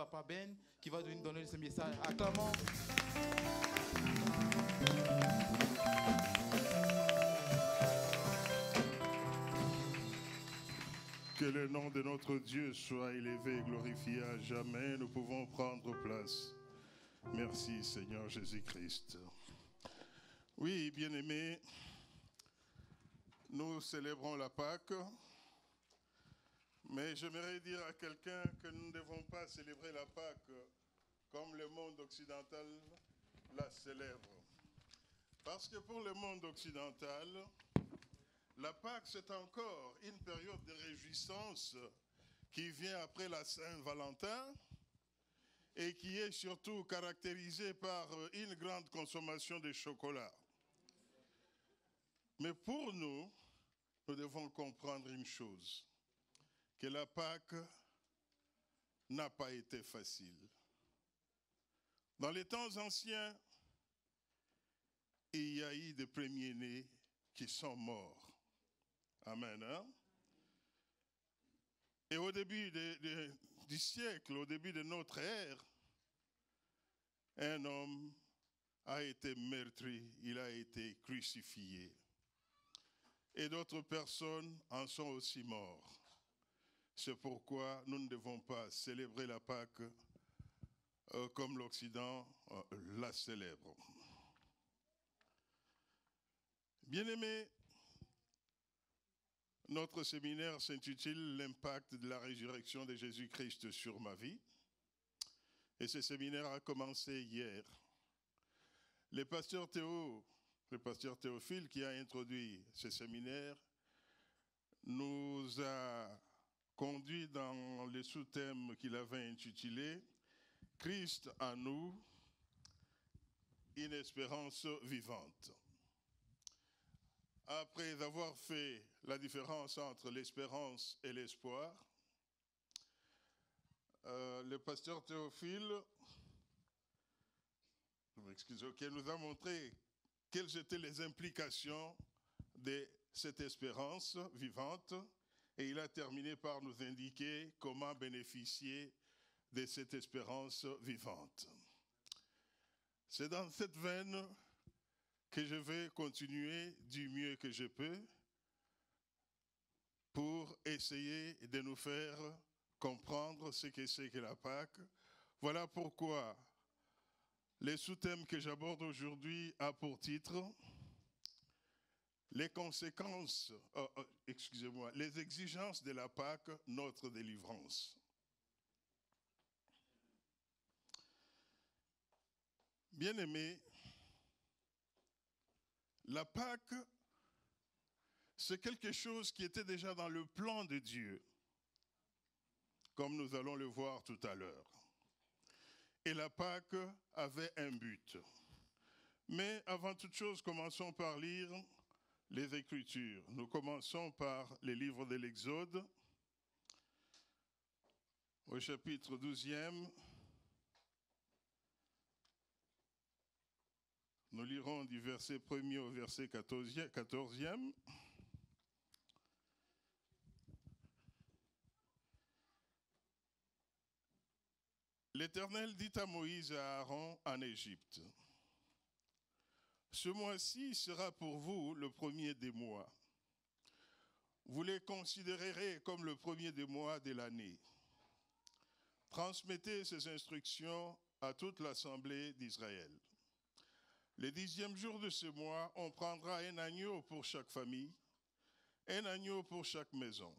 Papa Ben, qui va nous donner ce message. Acclamons. Que le nom de notre Dieu soit élevé et glorifié à jamais. Nous pouvons prendre place. Merci Seigneur Jésus-Christ. Oui, bien-aimés, nous célébrons la Pâque, mais j'aimerais dire à quelqu'un que nous ne devons pas célébrer la Pâque comme le monde occidental la célèbre. Parce que pour le monde occidental, la Pâque, c'est encore une période de réjouissance qui vient après la Saint-Valentin et qui est surtout caractérisée par une grande consommation de chocolat. Mais pour nous, nous devons comprendre une chose, que la Pâque n'a pas été facile. Dans les temps anciens, il y a eu des premiers-nés qui sont morts. Amen. Hein? Et au début du siècle, au début de notre ère, un homme a été meurtri, il a été crucifié. Et d'autres personnes en sont aussi mortes. C'est pourquoi nous ne devons pas célébrer la Pâque comme l'Occident la célèbre. Bien-aimés, notre séminaire s'intitule « L'impact de la résurrection de Jésus-Christ sur ma vie ». Et ce séminaire a commencé hier. Le pasteur Théophile, qui a introduit ce séminaire, nous a conduit dans le sous-thème qu'il avait intitulé « Christ en nous, une espérance vivante ». Après avoir fait la différence entre l'espérance et l'espoir, le pasteur Théophile nous a montré quelles étaient les implications de cette espérance vivante et il a terminé par nous indiquer comment bénéficier de cette espérance vivante. C'est dans cette veine que je vais continuer du mieux que je peux pour essayer de nous faire comprendre ce que c'est que la Pâque. Voilà pourquoi le sous-thème que j'aborde aujourd'hui a pour titre les conséquences, les exigences de la Pâque, notre délivrance. Bien-aimés, la Pâque, c'est quelque chose qui était déjà dans le plan de Dieu, comme nous allons le voir tout à l'heure. Et la Pâque avait un but. Mais avant toute chose, commençons par lire les Écritures. Nous commençons par les livres de l'Exode, au chapitre 12e. Nous lirons du verset 1er au verset 14e. L'Éternel dit à Moïse et à Aaron en Égypte, « Ce mois-ci sera pour vous le premier des mois. Vous les considérerez comme le premier des mois de l'année. Transmettez ces instructions à toute l'assemblée d'Israël. Le 10e jour de ce mois, on prendra un agneau pour chaque famille, un agneau pour chaque maison.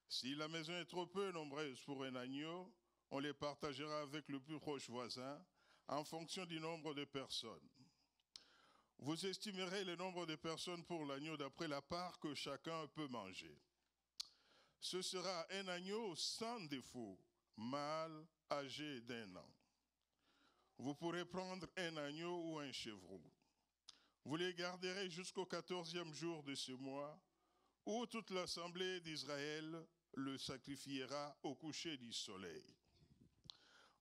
Si la maison est trop peu nombreuse pour un agneau, on les partagera avec le plus proche voisin en fonction du nombre de personnes. Vous estimerez le nombre de personnes pour l'agneau d'après la part que chacun peut manger. Ce sera un agneau sans défaut, mâle, âgé d'1 an. Vous pourrez prendre un agneau ou un chevreau. Vous les garderez jusqu'au 14e jour de ce mois, où toute l'assemblée d'Israël le sacrifiera au coucher du soleil.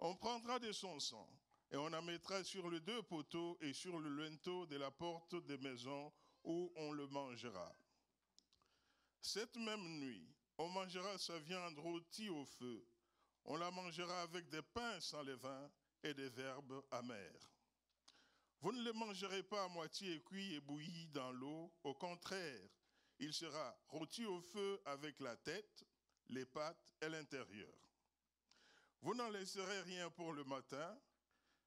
On prendra de son sang et on en mettra sur les 2 poteaux et sur le linteau de la porte des maisons où on le mangera. Cette même nuit, on mangera sa viande rôtie au feu. On la mangera avec des pains sans levain et des herbes amères. Vous ne le mangerez pas à moitié cuit et bouilli dans l'eau. Au contraire, il sera rôti au feu avec la tête, les pattes et l'intérieur. Vous n'en laisserez rien pour le matin.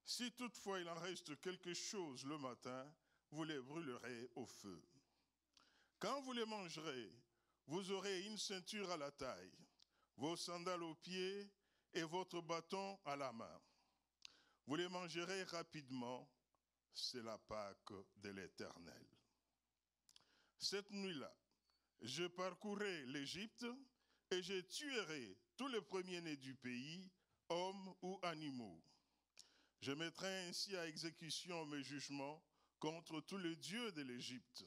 Si toutefois il en reste quelque chose le matin, vous les brûlerez au feu. Quand vous les mangerez, vous aurez une ceinture à la taille, vos sandales aux pieds et votre bâton à la main. Vous les mangerez rapidement, c'est la Pâque de l'Éternel. Cette nuit-là, je parcourrai l'Égypte et je tuerai tous les premiers-nés du pays, hommes ou animaux. Je mettrai ainsi à exécution mes jugements contre tous les dieux de l'Égypte.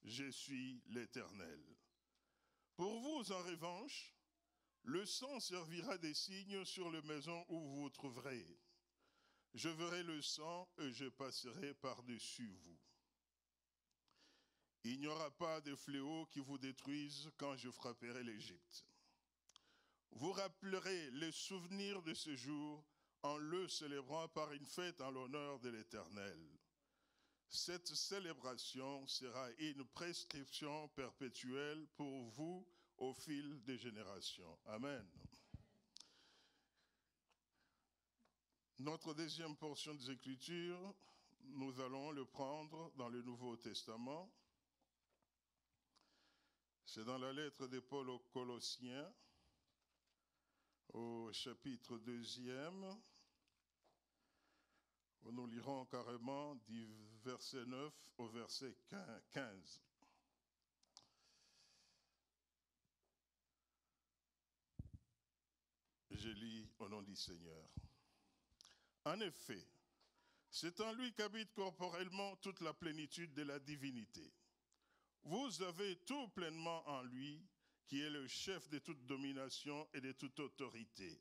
Je suis l'Éternel. Pour vous, en revanche, le sang servira de signe sur les maisons où vous vous trouverez. Je verrai le sang et je passerai par-dessus vous. Il n'y aura pas de fléau qui vous détruise quand je frapperai l'Égypte. Vous rappellerez les souvenirs de ce jour en le célébrant par une fête en l'honneur de l'Éternel. Cette célébration sera une prescription perpétuelle pour vous au fil des générations. Amen. Notre deuxième portion des Écritures, nous allons le prendre dans le Nouveau Testament. C'est dans la lettre de Paul aux Colossiens, au chapitre 2e, où nous lirons carrément du verset 9 au verset 15. Je lis au nom du Seigneur. En effet, c'est en lui qu'habite corporellement toute la plénitude de la divinité. Vous avez tout pleinement en lui, qui est le chef de toute domination et de toute autorité.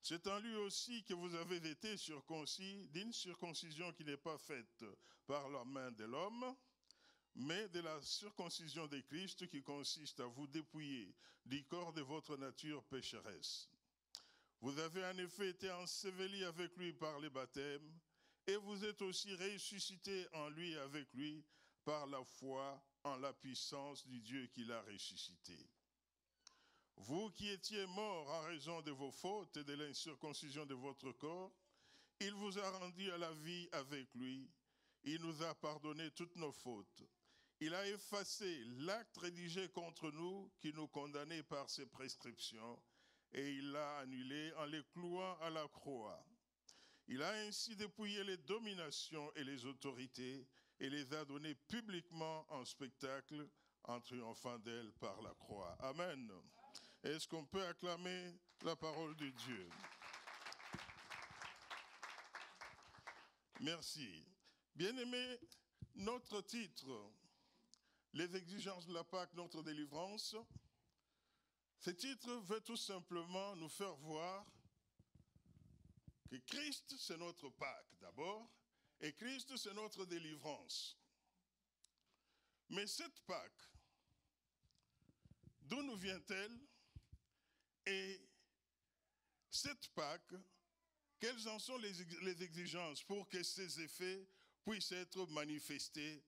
C'est en lui aussi que vous avez été circoncis d'une circoncision qui n'est pas faite par la main de l'homme, mais de la circoncision de Christ qui consiste à vous dépouiller du corps de votre nature pécheresse. Vous avez en effet été ensevelis avec lui par les baptêmes, et vous êtes aussi ressuscités en lui avec lui par la foi en la puissance du Dieu qui l'a ressuscité. Vous qui étiez morts en raison de vos fautes et de l'incirconcision de votre corps, il vous a rendus à la vie avec lui. Il nous a pardonné toutes nos fautes. Il a effacé l'acte rédigé contre nous qui nous condamnait par ses prescriptions et il l'a annulé en les clouant à la croix. Il a ainsi dépouillé les dominations et les autorités et les a données publiquement en spectacle en triomphant d'elles par la croix. Amen. Est-ce qu'on peut acclamer la parole de Dieu? Merci. Bien-aimés, notre titre, les exigences de la Pâque, notre délivrance, ce titre veut tout simplement nous faire voir que Christ, c'est notre Pâque d'abord, et Christ, c'est notre délivrance. Mais cette Pâque, d'où nous vient-elle? Et cette Pâque, quelles en sont les exigences pour que ces effets puissent être manifestés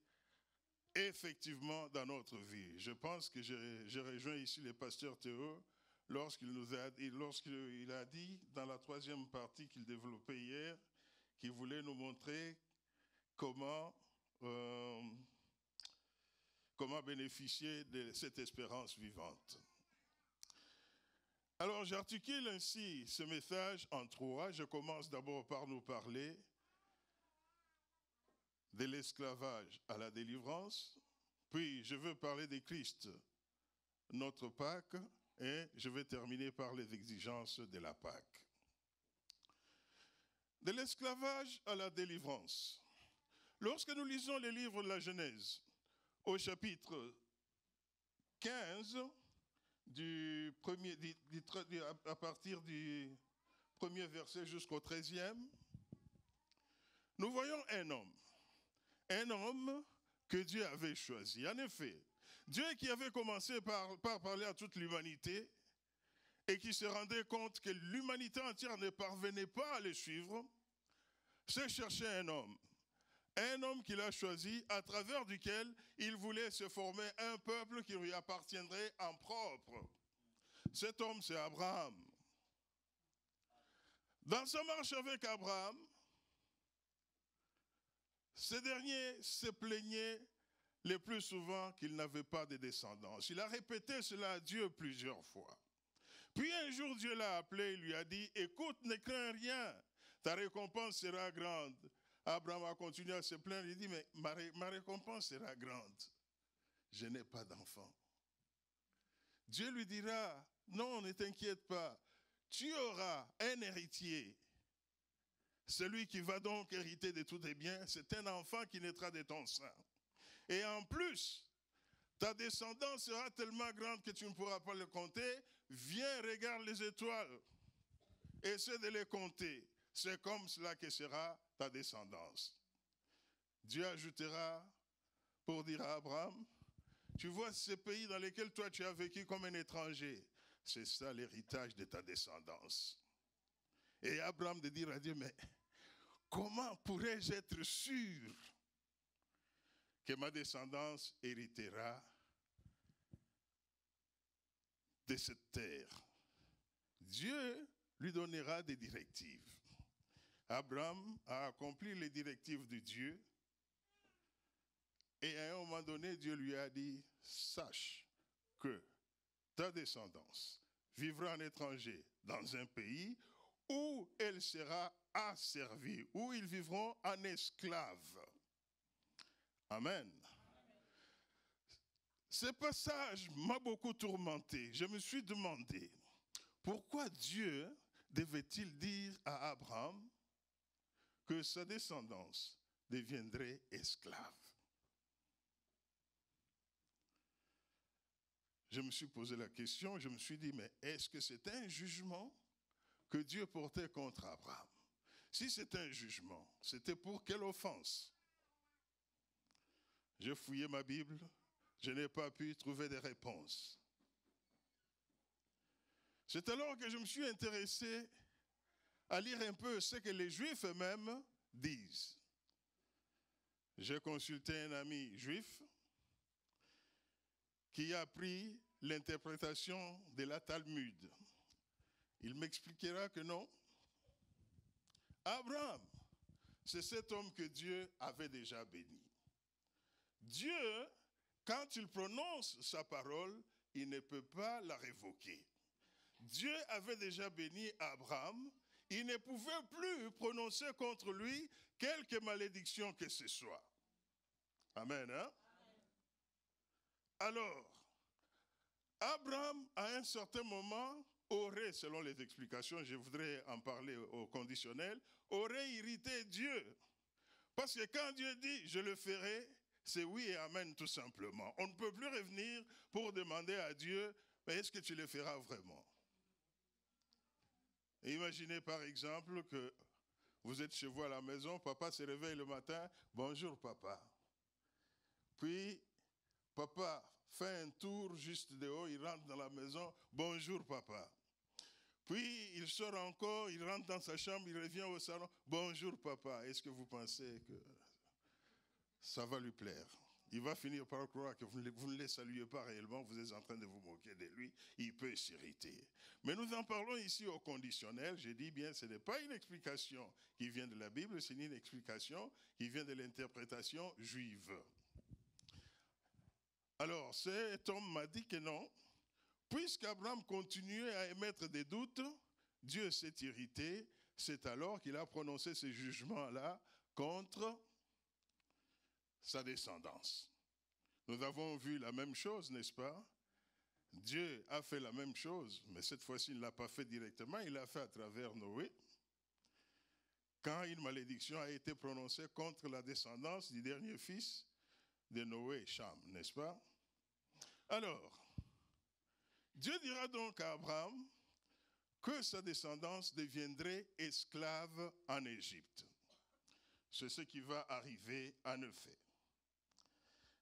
effectivement dans notre vie? Je pense que je rejoins ici le pasteur Théo lorsqu'il a dit dans la troisième partie qu'il développait hier, qu'il voulait nous montrer comment bénéficier de cette espérance vivante. Alors j'articule ainsi ce message en trois. Je commence d'abord par nous parler de l'esclavage à la délivrance, puis je veux parler de Christ, notre Pâque, et je vais terminer par les exigences de la Pâque. De l'esclavage à la délivrance. Lorsque nous lisons les livres de la Genèse, au chapitre 15, à partir du premier verset jusqu'au 13e, nous voyons un homme que Dieu avait choisi. En effet, Dieu qui avait commencé par parler à toute l'humanité et qui se rendait compte que l'humanité entière ne parvenait pas à le suivre, s'est cherché un homme qu'il a choisi, à travers duquel il voulait se former un peuple qui lui appartiendrait en propre. Cet homme, c'est Abraham. Dans sa marche avec Abraham, ce dernier se plaignait le plus souvent qu'il n'avait pas de descendance. Il a répété cela à Dieu plusieurs fois. Puis un jour, Dieu l'a appelé, il lui a dit, « Écoute, ne crains rien, ta récompense sera grande. » Abraham a continué à se plaindre, il dit, « Mais ma récompense sera grande. Je n'ai pas d'enfant. » Dieu lui dira, « Non, ne t'inquiète pas, tu auras un héritier. Celui qui va donc hériter de tous tes biens, c'est un enfant qui naîtra de ton sein. Et en plus, ta descendance sera tellement grande que tu ne pourras pas le compter. Viens, regarde les étoiles. Essaie de les compter. C'est comme cela que sera ta descendance. » Dieu ajoutera pour dire à Abraham, « Tu vois ces pays dans lesquels toi tu as vécu comme un étranger. C'est ça l'héritage de ta descendance. » Et Abraham de dire à Dieu, « Mais comment pourrais-je être sûr que ma descendance héritera de cette terre? » Dieu lui donnera des directives. Abraham a accompli les directives de Dieu. Et à un moment donné, Dieu lui a dit, « Sache que ta descendance vivra en étranger dans un pays où elle sera asservie, où ils vivront en esclaves. » Amen. Ce passage m'a beaucoup tourmenté. Je me suis demandé, pourquoi Dieu devait-il dire à Abraham que sa descendance deviendrait esclave? Je me suis posé la question, je me suis dit, mais est-ce que c'est un jugement que Dieu portait contre Abraham? Si c'est un jugement, c'était pour quelle offense? J'ai fouillé ma Bible, je n'ai pas pu trouver de réponse. C'est alors que je me suis intéressé à lire un peu ce que les Juifs eux-mêmes disent. J'ai consulté un ami juif qui a pris l'interprétation de la Talmud. Il m'expliquera que non. Abraham, c'est cet homme que Dieu avait déjà béni. Dieu, quand il prononce sa parole, il ne peut pas la révoquer. Dieu avait déjà béni Abraham, il ne pouvait plus prononcer contre lui quelque malédiction que ce soit. Amen, hein? Alors, Abraham, à un certain moment, aurait, selon les explications, je voudrais en parler au conditionnel, aurait irrité Dieu. Parce que quand Dieu dit « je le ferai », c'est oui et amen tout simplement. On ne peut plus revenir pour demander à Dieu « mais est-ce que tu le feras vraiment ?» Imaginez par exemple que vous êtes chez vous à la maison, papa se réveille le matin, « bonjour papa ». Puis papa fait un tour juste dehors, il rentre dans la maison, « bonjour papa ». Puis il sort encore, il rentre dans sa chambre, il revient au salon, « bonjour papa ». Est-ce que vous pensez que ça va lui plaire? Il va finir par croire que vous ne le saluez pas réellement, vous êtes en train de vous moquer de lui, il peut s'irriter. Mais nous en parlons ici au conditionnel, je dis bien, ce n'est pas une explication qui vient de la Bible, c'est une explication qui vient de l'interprétation juive. Alors, cet homme m'a dit que non, puisqu'Abraham continuait à émettre des doutes, Dieu s'est irrité, c'est alors qu'il a prononcé ce jugement-là contre sa descendance. Nous avons vu la même chose, n'est-ce pas? Dieu a fait la même chose, mais cette fois-ci, il ne l'a pas fait directement, il l'a fait à travers Noé. Quand une malédiction a été prononcée contre la descendance du dernier fils de Noé, Cham, n'est-ce pas? Alors, Dieu dira donc à Abraham que sa descendance deviendrait esclave en Égypte. C'est ce qui va arriver en effet.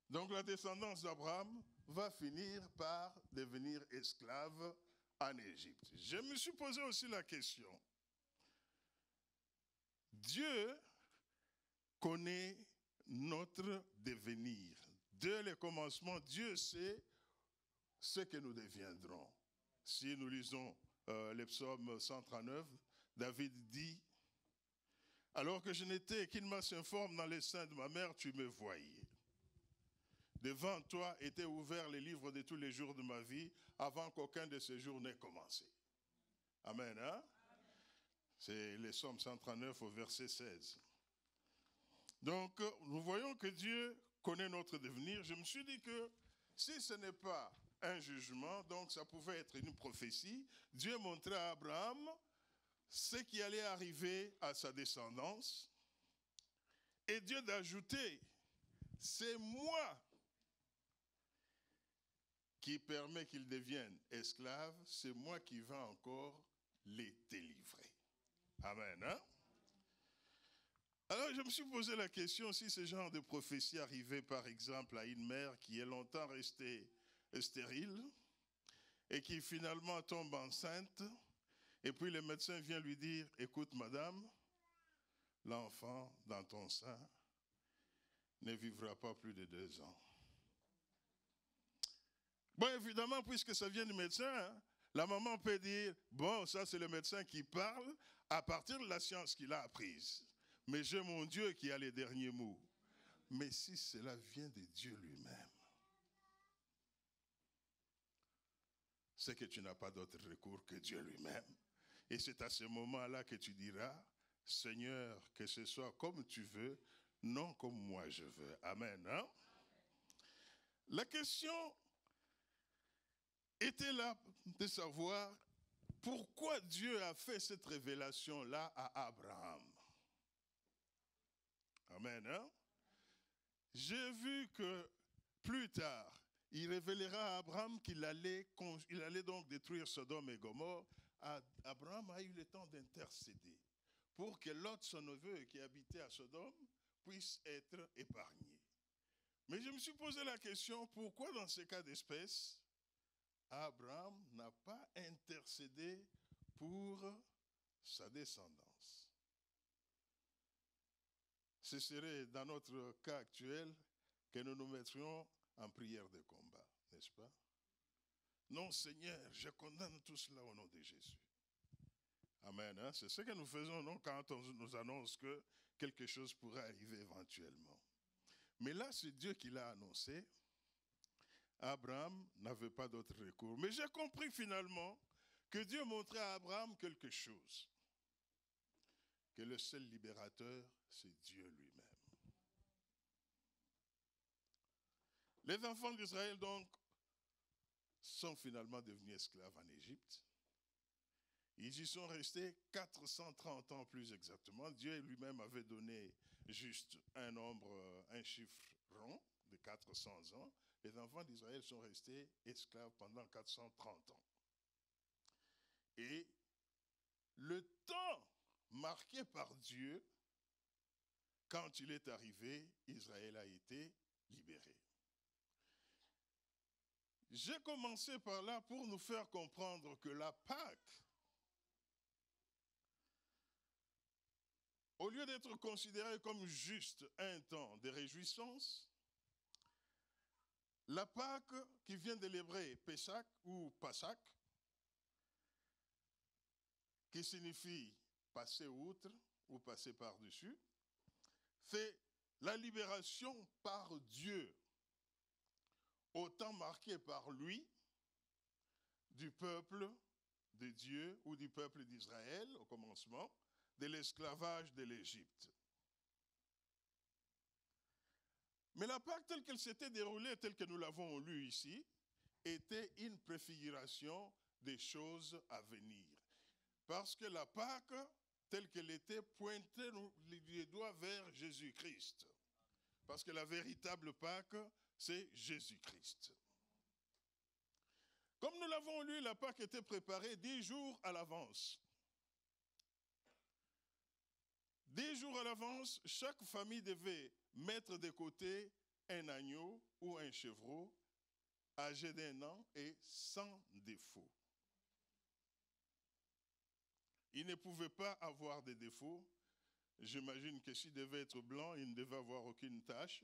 Donc la descendance d'Abraham va finir par devenir esclave en Égypte. Je me suis posé aussi la question. Dieu connaît notre devenir. Dès le commencement, Dieu sait ce que nous deviendrons. Si nous lisons le psaume 139, David dit, « Alors que je n'étais qu'une masse informe dans les seins de ma mère, tu me voyais. Devant toi étaient ouverts les livres de tous les jours de ma vie, avant qu'aucun de ces jours n'ait commencé. » Amen, hein? C'est le psaume 139 au verset 16. Donc, nous voyons que Dieu connaît notre devenir. Je me suis dit que si ce n'est pas un jugement, donc ça pouvait être une prophétie, Dieu montrait à Abraham ce qui allait arriver à sa descendance. Et Dieu d'ajouter, c'est moi qui permet qu'ils deviennent esclaves, c'est moi qui vais encore les délivrer. Amen, hein? Alors je me suis posé la question, si ce genre de prophétie arrivait par exemple à une mère qui est longtemps restée stérile et qui finalement tombe enceinte, et puis le médecin vient lui dire, écoute madame, l'enfant dans ton sein ne vivra pas plus de 2 ans. Bon, évidemment, puisque ça vient du médecin, hein, la maman peut dire, bon, ça c'est le médecin qui parle à partir de la science qu'il a apprise. Mais j'ai mon Dieu qui a les derniers mots. Mais si cela vient de Dieu lui-même, c'est que tu n'as pas d'autre recours que Dieu lui-même. Et c'est à ce moment-là que tu diras, Seigneur, que ce soit comme tu veux, non comme moi je veux. Amen. Hein? La question était là de savoir pourquoi Dieu a fait cette révélation-là à Abraham. Amen. Hein? J'ai vu que plus tard, il révélera à Abraham qu'il allait donc détruire Sodome et Gomorrhe. Abraham a eu le temps d'intercéder pour que Lot, son neveu qui habitait à Sodome, puisse être épargné. Mais je me suis posé la question, pourquoi dans ces cas d'espèce, Abraham n'a pas intercédé pour sa descendance? Ce serait dans notre cas actuel que nous nous mettrions en prière de combat, n'est-ce pas? Non, Seigneur, je condamne tout cela au nom de Jésus. Amen. Hein? C'est ce que nous faisons non, quand on nous annonce que quelque chose pourrait arriver éventuellement. Mais là, c'est Dieu qui l'a annoncé. Abraham n'avait pas d'autre recours. Mais j'ai compris finalement que Dieu montrait à Abraham quelque chose. Que le seul libérateur, c'est Dieu lui-même. Les enfants d'Israël, donc, sont finalement devenus esclaves en Égypte. Ils y sont restés 430 ans plus exactement. Dieu lui-même avait donné juste un nombre, un chiffre rond de 400 ans. Les enfants d'Israël sont restés esclaves pendant 430 ans. Et le temps marqué par Dieu, quand il est arrivé, Israël a été libéré. J'ai commencé par là pour nous faire comprendre que la Pâque, au lieu d'être considérée comme juste un temps de réjouissance, la Pâque qui vient de l'hébreu Pessah ou Passak, qui signifie passer outre ou passer par-dessus, c'est la libération par Dieu, au temps marqué par lui, du peuple de Dieu ou du peuple d'Israël au commencement, de l'esclavage de l'Égypte. Mais la Pâque telle qu'elle s'était déroulée, telle que nous l'avons lu ici, était une préfiguration des choses à venir. Parce que la Pâque, telle qu'elle était, pointait les doigts vers Jésus-Christ. Parce que la véritable Pâque, c'est Jésus-Christ. Comme nous l'avons lu, la Pâque était préparée 10 jours à l'avance. 10 jours à l'avance, chaque famille devait mettre de côté un agneau ou un chevreau âgé d'1 an et sans défaut. Il ne pouvait pas avoir de défauts. J'imagine que s'il devait être blanc, il ne devait avoir aucune tache.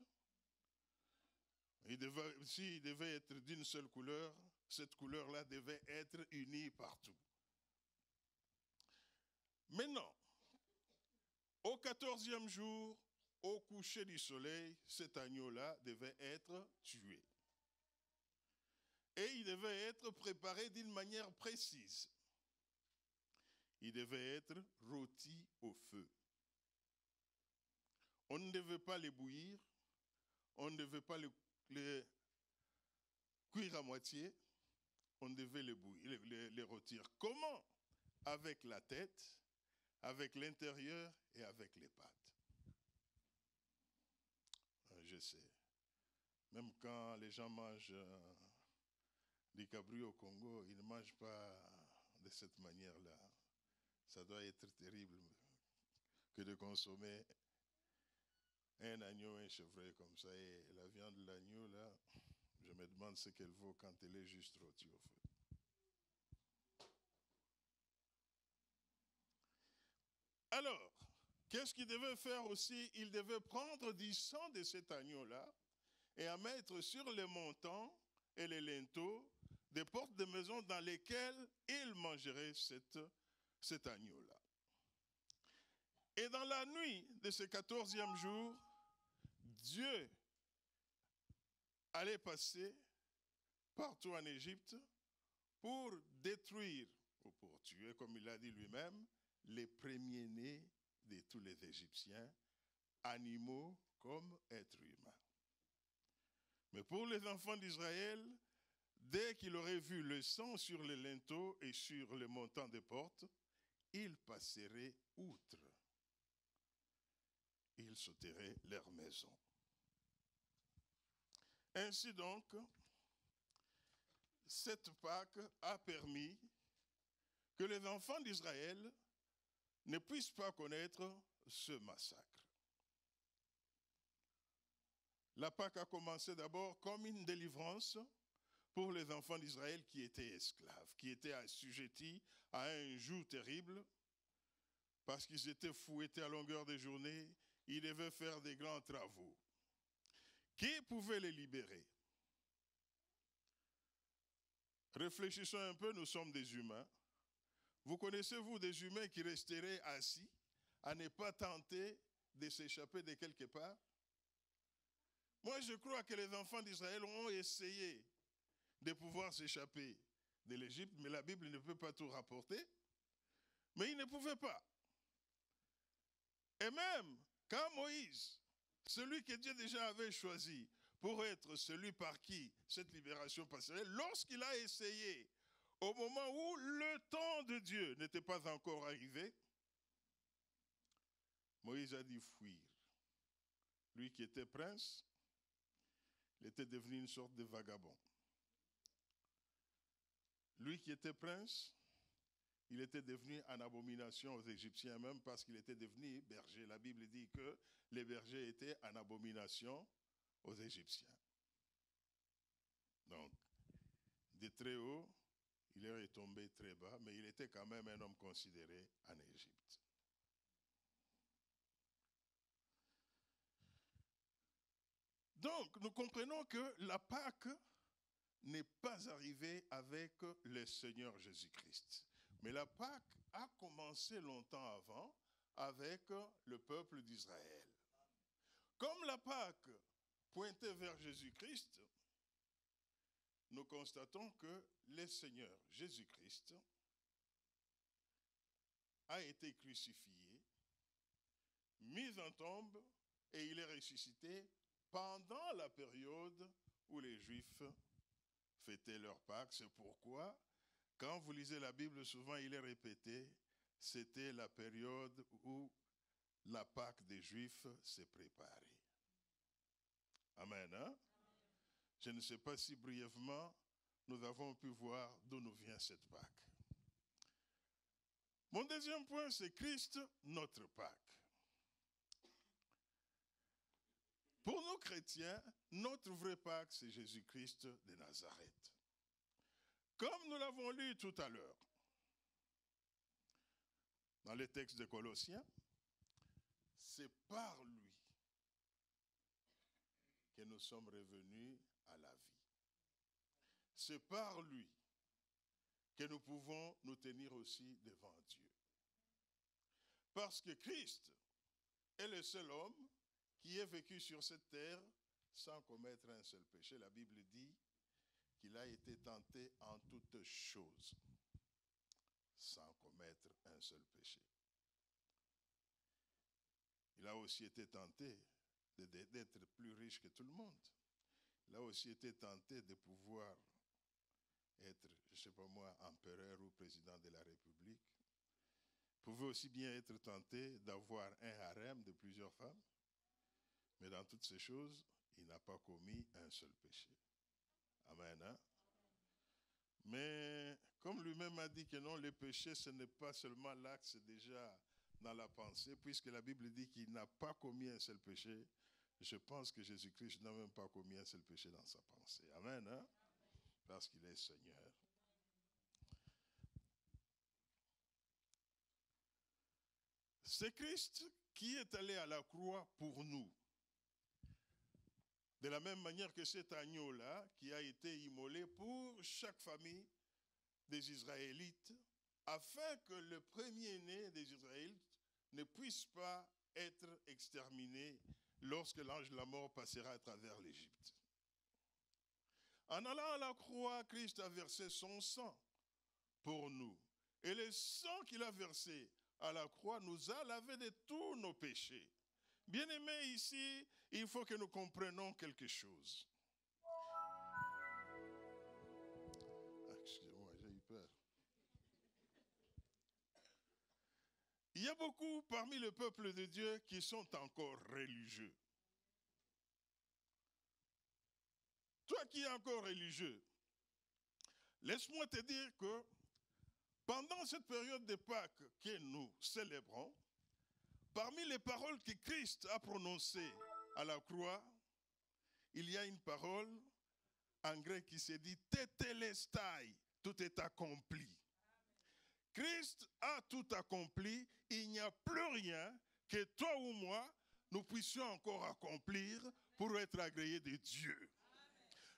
S'il devait être d'une seule couleur, cette couleur-là devait être unie partout. Maintenant, au 14e jour, au coucher du soleil, cet agneau-là devait être tué. Et il devait être préparé d'une manière précise. Il devait être rôti au feu. On ne devait pas les bouillir, on ne devait pas les cuire à moitié, on devait les rôtir. Comment? Avec la tête, avec l'intérieur et avec les pattes. Je sais. Même quand les gens mangent des cabris au Congo, ils ne mangent pas de cette manière-là. Ça doit être terrible que de consommer un agneau, un chevreuil comme ça. Et la viande de l'agneau, là, je me demande ce qu'elle vaut quand elle est juste rôtie au feu. Alors, qu'est-ce qu'il devait faire aussi? Il devait prendre du sang de cet agneau-là et à mettre sur les montants et les linteaux des portes de maison dans lesquelles il mangerait cet agneau-là. Et dans la nuit de ce 14e jour, Dieu allait passer partout en Égypte pour détruire, ou pour tuer, comme il l'a dit lui-même, les premiers-nés de tous les Égyptiens, animaux comme êtres humains. Mais pour les enfants d'Israël, dès qu'il aurait vu le sang sur les linteaux et sur les montants des portes, ils passeraient outre. Ils sauteraient leur maison. Ainsi donc, cette Pâque a permis que les enfants d'Israël ne puissent pas connaître ce massacre. La Pâque a commencé d'abord comme une délivrance pour les enfants d'Israël qui étaient esclaves, qui étaient assujettis à un joug terrible, parce qu'ils étaient fouettés à longueur de journée, ils devaient faire des grands travaux. Qui pouvait les libérer? Réfléchissons un peu, nous sommes des humains. Vous connaissez-vous des humains qui resteraient assis à ne pas tenter de s'échapper de quelque part? Moi, je crois que les enfants d'Israël ont essayé de pouvoir s'échapper de l'Égypte, mais la Bible ne peut pas tout rapporter. Mais ils ne pouvaient pas. Et même quand Moïse, celui que Dieu déjà avait choisi pour être celui par qui cette libération passerait, lorsqu'il a essayé, au moment où le temps de Dieu n'était pas encore arrivé, Moïse a dit fuir. Lui qui était prince, il était devenu une sorte de vagabond. Lui qui était prince, il était devenu une abomination aux Égyptiens, même parce qu'il était devenu berger. La Bible dit que les bergers étaient une abomination aux Égyptiens. Donc, de très haut, il est tombé très bas, mais il était quand même un homme considéré en Égypte. Donc, nous comprenons que la Pâque n'est pas arrivée avec le Seigneur Jésus-Christ. Mais la Pâque a commencé longtemps avant avec le peuple d'Israël. Comme la Pâque pointait vers Jésus-Christ, nous constatons que le Seigneur Jésus-Christ a été crucifié, mis en tombe et il est ressuscité pendant la période où les Juifs fêtaient leur Pâque. C'est pourquoi, quand vous lisez la Bible, souvent il est répété, c'était la période où la Pâque des Juifs s'est préparée. Amen, hein? Je ne sais pas si brièvement nous avons pu voir d'où nous vient cette Pâque. Mon deuxième point, c'est Christ, notre Pâque. Pour nous chrétiens, notre vrai Pâque, c'est Jésus-Christ de Nazareth. Comme nous l'avons lu tout à l'heure, dans les textes de Colossiens, c'est par lui que nous sommes revenus à la vie. C'est par lui que nous pouvons nous tenir aussi devant Dieu. Parce que Christ est le seul homme qui ait vécu sur cette terre sans commettre un seul péché. La Bible dit qu'il a été tenté en toutes choses, sans commettre un seul péché. Il a aussi été tenté d'être plus riche que tout le monde. Il a aussi été tenté de pouvoir être, je ne sais pas moi, empereur ou président de la République. Il pouvait aussi bien être tenté d'avoir un harem de plusieurs femmes. Mais dans toutes ces choses, il n'a pas commis un seul péché. Amen. Hein? Mais comme lui-même a dit que non, le péché, ce n'est pas seulement l'acte, c'est déjà dans la pensée. Puisque la Bible dit qu'il n'a pas commis un seul péché, je pense que Jésus-Christ n'a même pas commis un seul péché dans sa pensée. Amen. Hein? Parce qu'il est Seigneur. C'est Christ qui est allé à la croix pour nous. De la même manière que cet agneau-là qui a été immolé pour chaque famille des Israélites, afin que le premier-né des Israélites ne puisse pas être exterminé lorsque l'ange de la mort passera à travers l'Égypte. En allant à la croix, Christ a versé son sang pour nous. Et le sang qu'il a versé à la croix nous a lavé de tous nos péchés. Bien-aimés, ici, il faut que nous comprenions quelque chose. Excusez-moi, j'ai eu peur. Il y a beaucoup parmi le peuple de Dieu qui sont encore religieux. Toi qui es encore religieux, laisse-moi te dire que pendant cette période de Pâques que nous célébrons, parmi les paroles que Christ a prononcées à la croix, il y a une parole en grec qui se dit « Tetelestai », tout est accompli. Christ a tout accompli, il n'y a plus rien que toi ou moi, nous puissions encore accomplir pour être agréés de Dieu.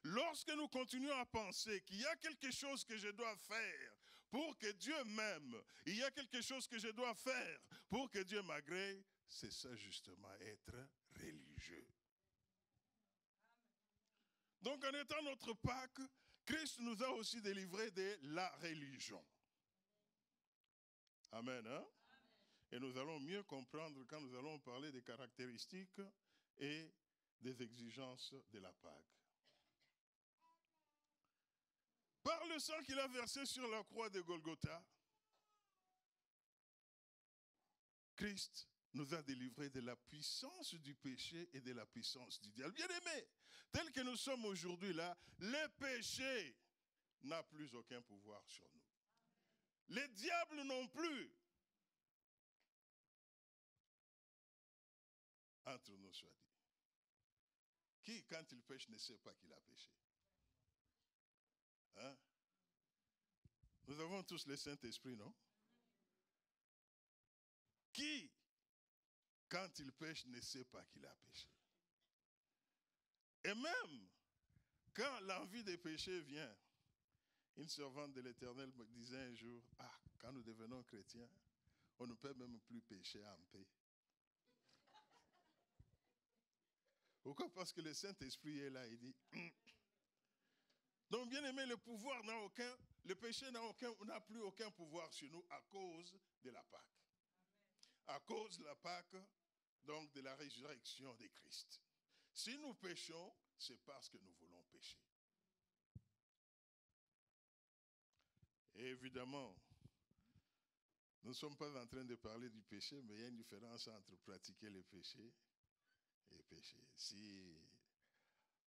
Lorsque nous continuons à penser qu'il y a quelque chose que je dois faire pour que Dieu m'aime, il y a quelque chose que je dois faire pour que Dieu m'agrée, c'est ça justement, être religieux. Donc en étant notre Pâques, Christ nous a aussi délivrés de la religion. Amen. Hein? Et nous allons mieux comprendre quand nous allons parler des caractéristiques et des exigences de la Pâques. Par le sang qu'il a versé sur la croix de Golgotha, Christ nous a délivrés de la puissance du péché et de la puissance du diable. Bien-aimés, tel que nous sommes aujourd'hui là, le péché n'a plus aucun pouvoir sur nous. Les diables non plus. Entre nous soit dit. Qui, quand il pêche, ne sait pas qu'il a péché? Hein? Nous avons tous le Saint-Esprit, non? Qui, quand il pêche, ne sait pas qu'il a péché? Et même, quand l'envie de pécher vient, une servante de l'Éternel me disait un jour, « Ah, quand nous devenons chrétiens, on ne peut même plus pécher en paix. » Pourquoi? Parce que le Saint-Esprit est là, il dit, Donc, bien aimé, le pouvoir n'a aucun, le péché n'a plus aucun pouvoir sur nous à cause de la Pâque. À cause de la Pâque, donc de la résurrection de Christ. Si nous péchons, c'est parce que nous voulons pécher. Et évidemment, nous ne sommes pas en train de parler du péché, mais il y a une différence entre pratiquer le péché et pécher. Si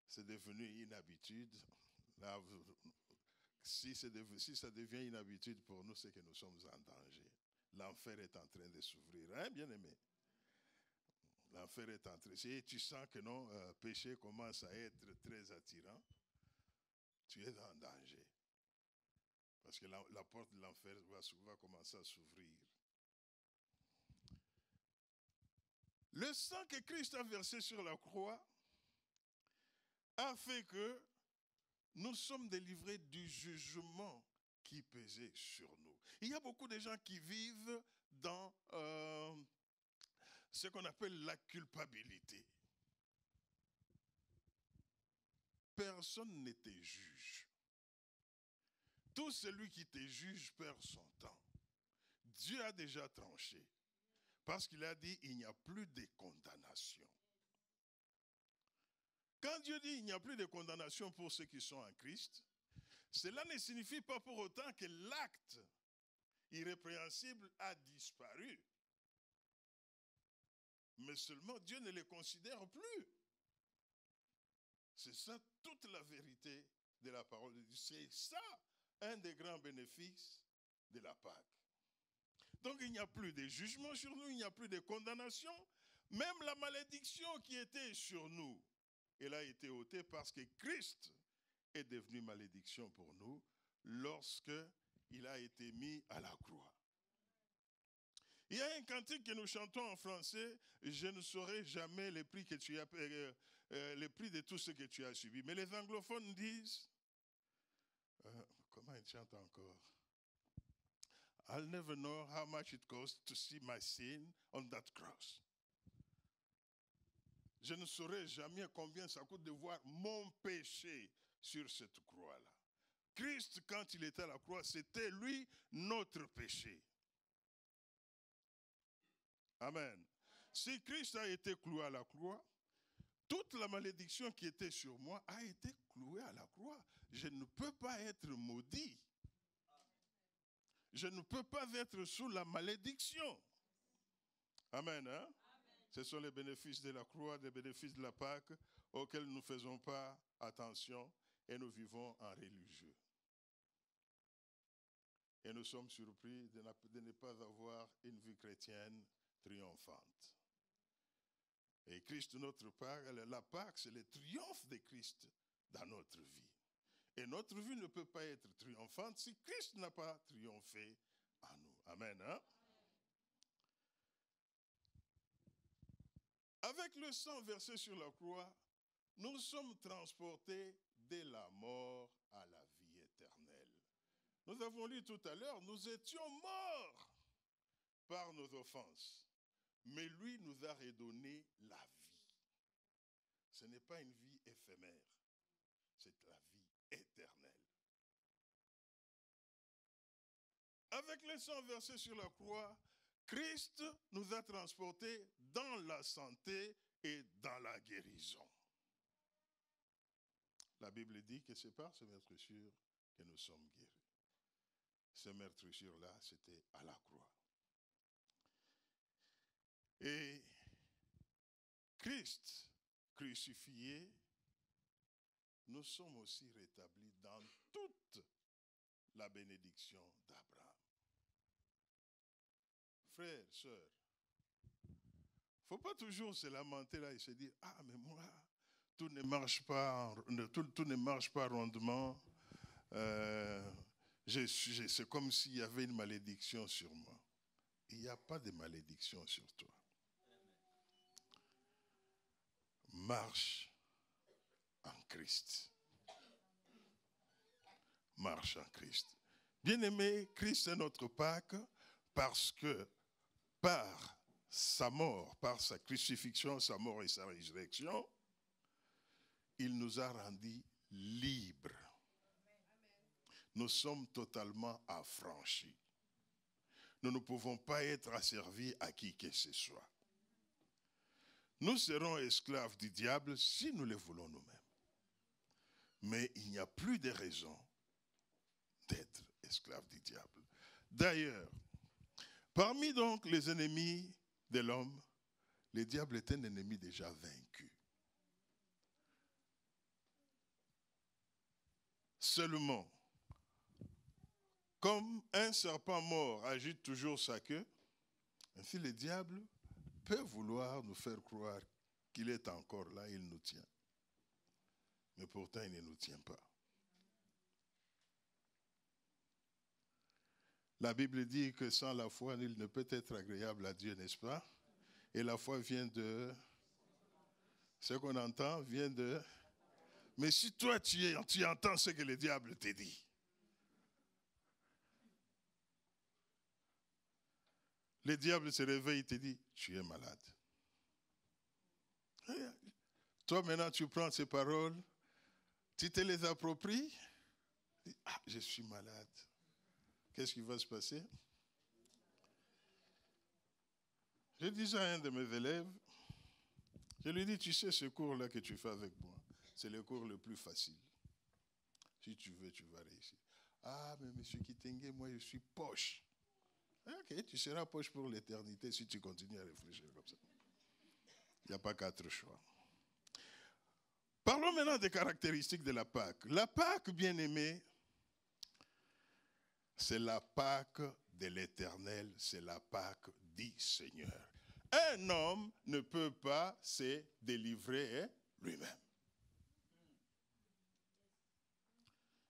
c'est devenu une habitude, là, si ça devient une habitude pour nous, c'est que nous sommes en danger. L'enfer est en train de s'ouvrir, hein, bien aimé? L'enfer est en train. Si tu sens que non, péché commence à être très attirant, tu es en danger. Parce que la porte de l'enfer va commencer à s'ouvrir. Le sang que Christ a versé sur la croix a fait que nous sommes délivrés du jugement qui pesait sur nous. Il y a beaucoup de gens qui vivent dans ce qu'on appelle la culpabilité. Personne ne te juge. Tout celui qui te juge perd son temps. Dieu a déjà tranché. Parce qu'il a dit, il n'y a plus de condamnation. Quand Dieu dit, il n'y a plus de condamnation pour ceux qui sont en Christ, cela ne signifie pas pour autant que l'acte irrépréhensible a disparu. Mais seulement Dieu ne les considère plus. C'est ça toute la vérité de la parole de Dieu. C'est ça un des grands bénéfices de la Pâque. Donc il n'y a plus de jugement sur nous, il n'y a plus de condamnation. Même la malédiction qui était sur nous, elle a été ôtée parce que Christ est devenu malédiction pour nous lorsque il a été mis à la croix. Il y a un cantique que nous chantons en français, je ne saurai jamais les prix que tu as, les prix de tout ce que tu as subi. Mais les anglophones disent, comment ils chantent encore? I'll never know how much it costs to see my sin on that cross. Je ne saurais jamais combien ça coûte de voir mon péché sur cette croix-là. Christ, quand il était à la croix, c'était lui notre péché. Amen. Si Christ a été cloué à la croix, toute la malédiction qui était sur moi a été clouée à la croix. Je ne peux pas être maudit. Je ne peux pas être sous la malédiction. Amen. Hein? Amen. Ce sont les bénéfices de la croix, les bénéfices de la Pâque auxquels nous ne faisons pas attention et nous vivons en religieux. Et nous sommes surpris de ne pas avoir une vie chrétienne triomphante. Et Christ, notre Pâque, la Pâque, c'est le triomphe de Christ dans notre vie. Et notre vie ne peut pas être triomphante si Christ n'a pas triomphé en nous. Amen. Hein? Avec le sang versé sur la croix, nous sommes transportés de la mort à la vie éternelle. Nous avons lu tout à l'heure, nous étions morts par nos offenses. Mais lui nous a redonné la vie. Ce n'est pas une vie éphémère, c'est la vie éternelle. Avec le sang versé sur la croix, Christ nous a transportés dans la santé et dans la guérison. La Bible dit que c'est par ces meurtrissures que nous sommes guéris. Ces meurtrissures-là, c'était à la croix. Et Christ crucifié, nous sommes aussi rétablis dans toute la bénédiction d'Abraham. Frères, sœurs, il ne faut pas toujours se lamenter là et se dire, ah mais moi, tout ne marche pas, tout ne marche pas rondement. C'est comme s'il y avait une malédiction sur moi. Il n'y a pas de malédiction sur toi. Marche en Christ. Marche en Christ. Bien-aimé, Christ est notre Pâque parce que par sa mort, par sa crucifixion, sa mort et sa résurrection, il nous a rendus libres. Nous sommes totalement affranchis. Nous ne pouvons pas être asservis à qui que ce soit. Nous serons esclaves du diable si nous le voulons nous-mêmes. Mais il n'y a plus de raison d'être esclaves du diable. D'ailleurs, parmi donc les ennemis de l'homme, le diable est un ennemi déjà vaincu. Seulement, comme un serpent mort agite toujours sa queue, ainsi le diable peut vouloir nous faire croire qu'il est encore là, il nous tient. Mais pourtant, il ne nous tient pas. La Bible dit que sans la foi, nul ne peut être agréable à Dieu, n'est-ce pas? Et la foi vient de... Ce qu'on entend vient de... Mais si toi, tu entends ce que le diable te dit, le diable se réveille et te dit, tu es malade. Toi, maintenant, tu prends ces paroles, tu te les appropries, ah, je suis malade. Qu'est-ce qui va se passer? Je disais à un de mes élèves, je lui dis, tu sais, ce cours-là que tu fais avec moi, c'est le cours le plus facile. Si tu veux, tu vas réussir. Ah, mais monsieur Kitenge, moi, je suis poche. Ok, tu seras poche pour l'éternité si tu continues à réfléchir comme ça. Il n'y a pas qu'autre choix. Parlons maintenant des caractéristiques de la Pâque. La Pâque, bien-aimée, c'est la Pâque de l'Éternel, c'est la Pâque du Seigneur. Un homme ne peut pas se délivrer lui-même.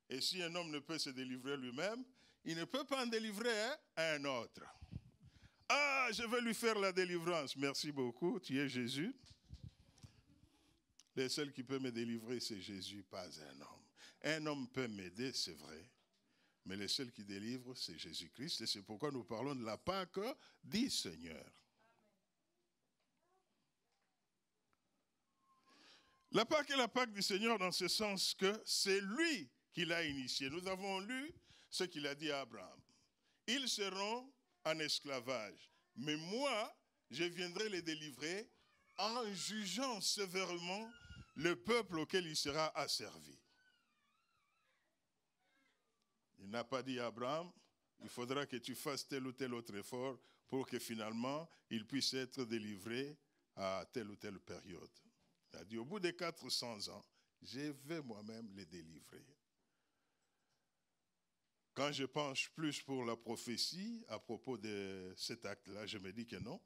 Et si un homme ne peut se délivrer lui-même, il ne peut pas en délivrer un autre. Ah, je vais lui faire la délivrance. Merci beaucoup, tu es Jésus. Le seul qui peut me délivrer, c'est Jésus, pas un homme. Un homme peut m'aider, c'est vrai. Mais le seul qui délivre, c'est Jésus-Christ. Et c'est pourquoi nous parlons de la Pâque du Seigneur. La Pâque est la Pâque du Seigneur dans ce sens que c'est lui qui l'a initié. Nous avons lu ce qu'il a dit à Abraham. Ils seront en esclavage. Mais moi, je viendrai les délivrer en jugeant sévèrement le peuple auquel il sera asservi. Il n'a pas dit à Abraham, il faudra que tu fasses tel ou tel autre effort pour que finalement il puisse être délivré à telle ou telle période. Il a dit, au bout de 400 ans, je vais moi-même les délivrer. Quand je penche plus pour la prophétie à propos de cet acte-là, je me dis que non.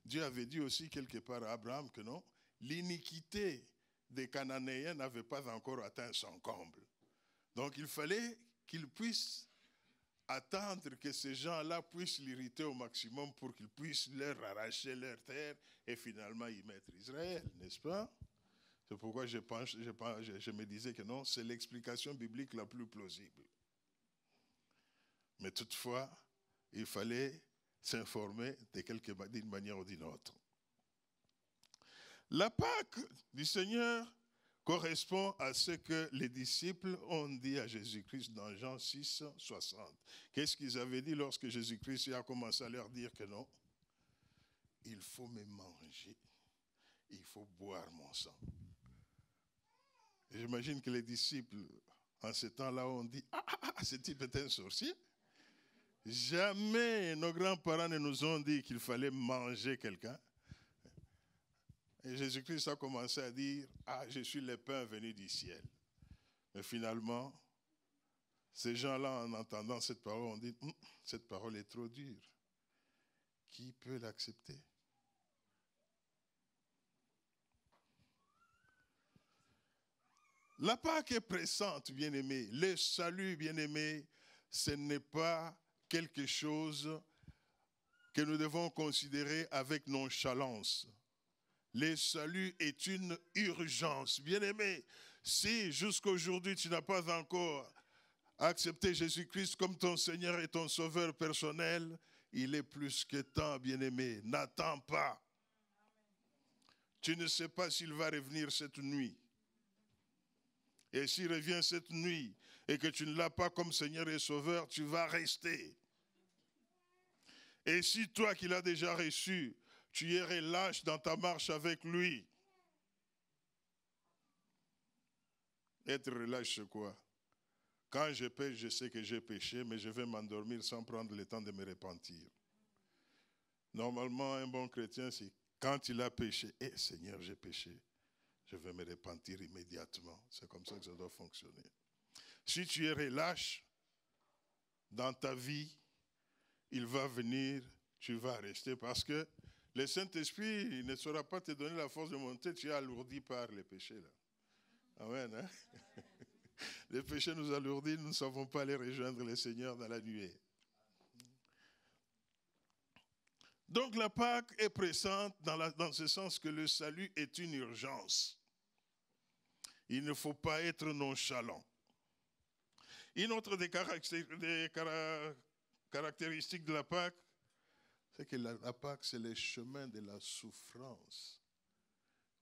Dieu avait dit aussi quelque part à Abraham que non, l'iniquité des Cananéens n'avait pas encore atteint son comble. Donc il fallait qu'il puisse attendre que ces gens-là puissent l'irriter au maximum pour qu'ils puissent leur arracher leur terre et finalement y mettre Israël, n'est-ce pas? C'est pourquoi je me disais que non, c'est l'explication biblique la plus plausible. Mais toutefois, il fallait s'informer d'une manière ou d'une autre. La Pâque du Seigneur correspond à ce que les disciples ont dit à Jésus-Christ dans Jean 6, 60. Qu'est-ce qu'ils avaient dit lorsque Jésus-Christ a commencé à leur dire que non? Il faut me manger, il faut boire mon sang. Et j'imagine que les disciples, en ce temps-là, ont dit, ce type est un sorcier. Jamais nos grands-parents ne nous ont dit qu'il fallait manger quelqu'un. Et Jésus-Christ a commencé à dire, je suis le pain venu du ciel. Mais finalement, ces gens-là, en entendant cette parole, ont dit, cette parole est trop dure. Qui peut l'accepter? La Pâque est pressante, bien-aimé. Le salut, bien-aimé, ce n'est pas quelque chose que nous devons considérer avec nonchalance. Le salut est une urgence. Bien-aimé, si jusqu'à aujourd'hui tu n'as pas encore accepté Jésus-Christ comme ton Seigneur et ton Sauveur personnel, il est plus que temps, bien-aimé. N'attends pas. Tu ne sais pas s'il va revenir cette nuit. Et s'il revient cette nuit et que tu ne l'as pas comme Seigneur et Sauveur, tu vas rester. Et si toi qui l'as déjà reçu, tu es relâche dans ta marche avec lui. Être relâche, c'est quoi? Quand je pêche, je sais que j'ai péché, mais je vais m'endormir sans prendre le temps de me repentir. Normalement, un bon chrétien, c'est quand il a péché, Seigneur, j'ai péché, je vais me repentir immédiatement. C'est comme ça que ça doit fonctionner. Si tu es relâche dans ta vie, il va venir, tu vas rester parce que le Saint-Esprit ne saura pas te donner la force de monter, tu es alourdi par les péchés. Là. Amen. Hein? Les péchés nous alourdissent, nous ne savons pas aller rejoindre le Seigneur dans la nuée. Donc la Pâque est pressante dans ce sens que le salut est une urgence. Il ne faut pas être nonchalant. Une autre des caractéristiques de la Pâque, c'est que la Pâque, c'est le chemin de la souffrance.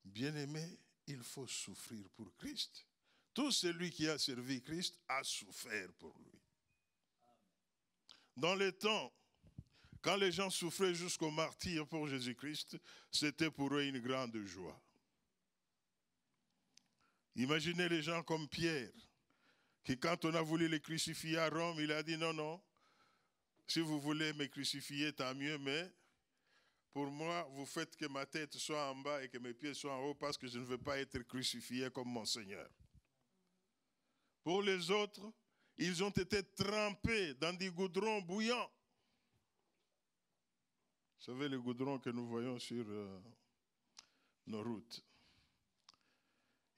Bien-aimé, il faut souffrir pour Christ. Tout celui qui a servi Christ a souffert pour lui. Dans les temps, quand les gens souffraient jusqu'au martyre pour Jésus-Christ, c'était pour eux une grande joie. Imaginez les gens comme Pierre, qui quand on a voulu le crucifier à Rome, il a dit non, non, si vous voulez me crucifier, tant mieux, mais pour moi, vous faites que ma tête soit en bas et que mes pieds soient en haut parce que je ne veux pas être crucifié comme mon Seigneur. Pour les autres, ils ont été trempés dans du goudron bouillant. Vous savez, le goudron que nous voyons sur nos routes,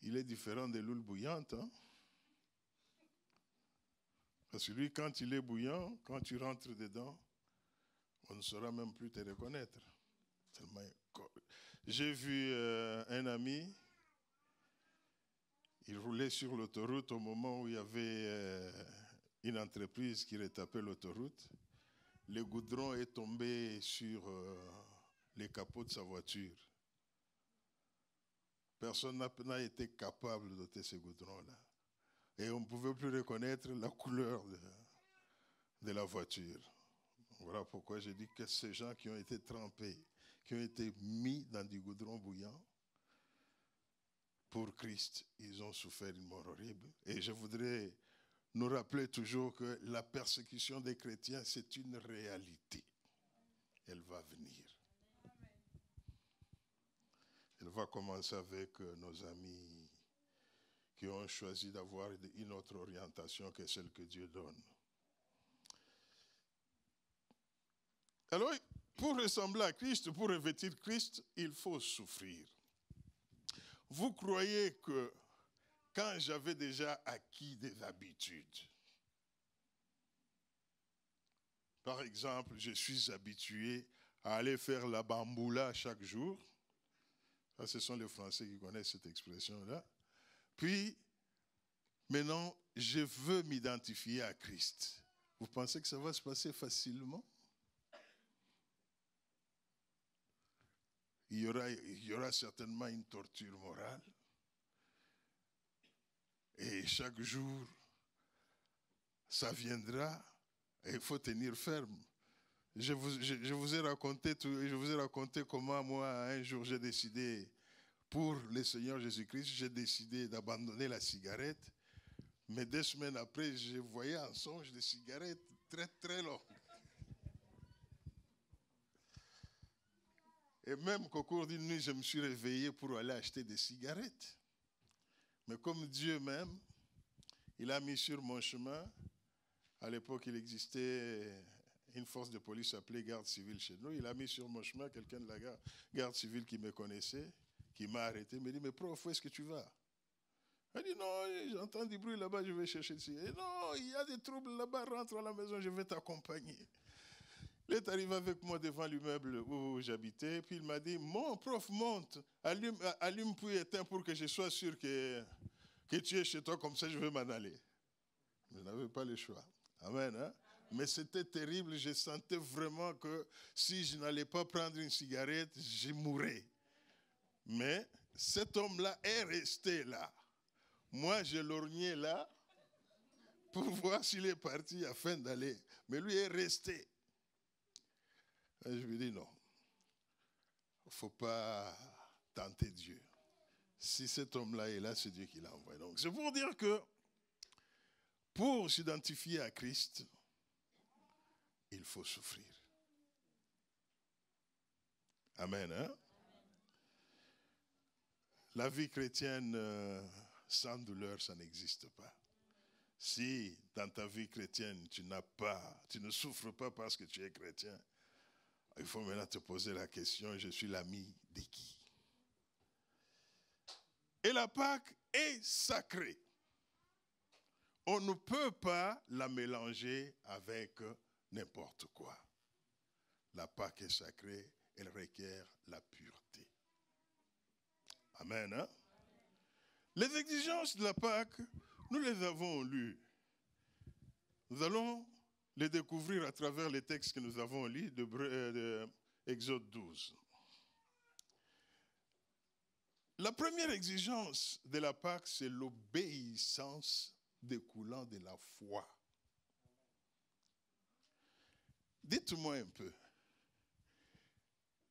il est différent de l'huile bouillante. Hein? Parce que lui, quand il est bouillant, quand tu rentres dedans, on ne saura même plus te reconnaître. J'ai vu un ami, il roulait sur l'autoroute au moment où il y avait une entreprise qui retapait l'autoroute. Le goudron est tombé sur les capots de sa voiture. Personne n'a été capable d'ôter ce goudron-là. Et on ne pouvait plus reconnaître la couleur de la voiture. Voilà pourquoi j'ai dit que ces gens qui ont été trempés, qui ont été mis dans du goudron bouillant, pour Christ, ils ont souffert une mort horrible. Et je voudrais nous rappeler toujours que la persécution des chrétiens, c'est une réalité. Elle va venir. Elle va commencer avec nos amis qui ont choisi d'avoir une autre orientation que celle que Dieu donne. Alors, pour ressembler à Christ, pour revêtir Christ, il faut souffrir. Vous croyez que quand j'avais déjà acquis des habitudes, par exemple, je suis habitué à aller faire la bamboula chaque jour. Ça, ce sont les Français qui connaissent cette expression-là. Puis, maintenant, je veux m'identifier à Christ. Vous pensez que ça va se passer facilement? Il y aura certainement une torture morale. Et chaque jour, ça viendra et il faut tenir ferme. Je vous ai raconté comment moi, un jour, j'ai décidé, pour le Seigneur Jésus-Christ, j'ai décidé d'abandonner la cigarette. Mais 2 semaines après, je voyais un songe de cigarette très, très long. Et même qu'au cours d'une nuit, je me suis réveillé pour aller acheter des cigarettes. Mais comme Dieu m'aime, il a mis sur mon chemin, à l'époque il existait une force de police appelée garde civile chez nous, il a mis sur mon chemin quelqu'un de la garde civile qui me connaissait, qui m'a arrêté, me dit, mais prof, où est-ce que tu vas? Il dit, non, j'entends du bruit là-bas, je vais chercher le cigarette. Non, il y a des troubles là-bas, rentre à la maison, je vais t'accompagner. Il est arrivé avec moi devant l'immeuble où j'habitais, puis il m'a dit, mon prof, monte, allume puis éteins pour que je sois sûr que tu es chez toi, comme ça je vais m'en aller. Je n'avais pas le choix. Amen. Hein? Mais c'était terrible, je sentais vraiment que si je n'allais pas prendre une cigarette, je mourrais. Mais cet homme-là est resté là. Moi, je lorgnais là pour voir s'il est parti afin d'aller. Mais lui est resté. Et je lui dis non, il ne faut pas tenter Dieu. Si cet homme-là est là, c'est Dieu qui l'a envoyé. Donc, c'est pour dire que pour s'identifier à Christ, il faut souffrir. Amen. Hein? La vie chrétienne sans douleur, ça n'existe pas. Si dans ta vie chrétienne, tu ne souffres pas parce que tu es chrétien, il faut maintenant te poser la question, je suis l'ami de qui? Et la Pâque est sacrée. On ne peut pas la mélanger avec n'importe quoi. La Pâque est sacrée, elle requiert la pureté. Amen. Hein? Les exigences de la Pâque, nous les avons lues. Nous allons les découvrir à travers les textes que nous avons lus de Exode 12. La première exigence de la Pâque, c'est l'obéissance découlant de la foi. Dites-moi un peu,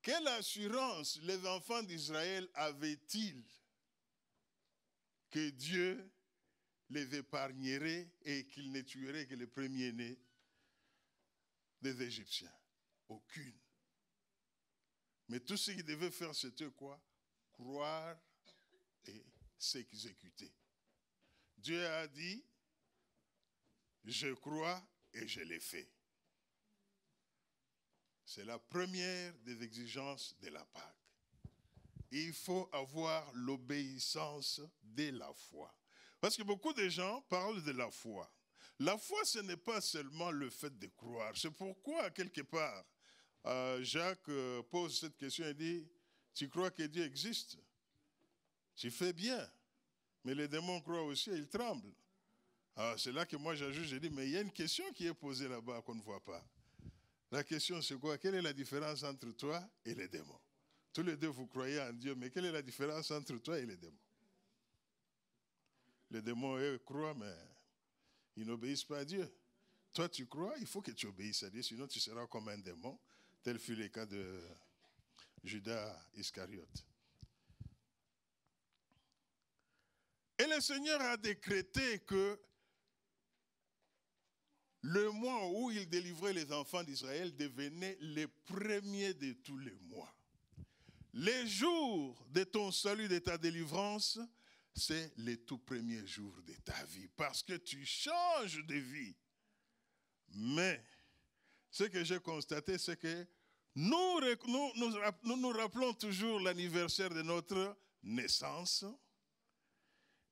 quelle assurance les enfants d'Israël avaient-ils que Dieu les épargnerait et qu'il ne tuerait que les premiers-nés des Égyptiens? Aucune. Mais tout ce qu'ils devaient faire, c'était quoi? Croire et s'exécuter. Dieu a dit, je crois et je l'ai fait. C'est la première des exigences de la Pâque. Il faut avoir l'obéissance de la foi. Parce que beaucoup de gens parlent de la foi. La foi, ce n'est pas seulement le fait de croire. C'est pourquoi, quelque part, Jacques pose cette question et dit, tu crois que Dieu existe? Tu fais bien. Mais les démons croient aussi et ils tremblent. C'est là que moi j'ajoute, je dis, mais il y a une question qui est posée là-bas qu'on ne voit pas. La question c'est quoi? Quelle est la différence entre toi et les démons? Tous les deux vous croyez en Dieu, mais quelle est la différence entre toi et les démons? Les démons, eux, croient, mais ils n'obéissent pas à Dieu. Toi, tu crois, il faut que tu obéisses à Dieu, sinon tu seras comme un démon, tel fut le cas de Judas Iscariote. Et le Seigneur a décrété que le mois où il délivrait les enfants d'Israël devenait le premier de tous les mois. Les jours de ton salut, de ta délivrance, c'est les tout premiers jours de ta vie, parce que tu changes de vie. Mais ce que j'ai constaté, c'est que nous rappelons toujours l'anniversaire de notre naissance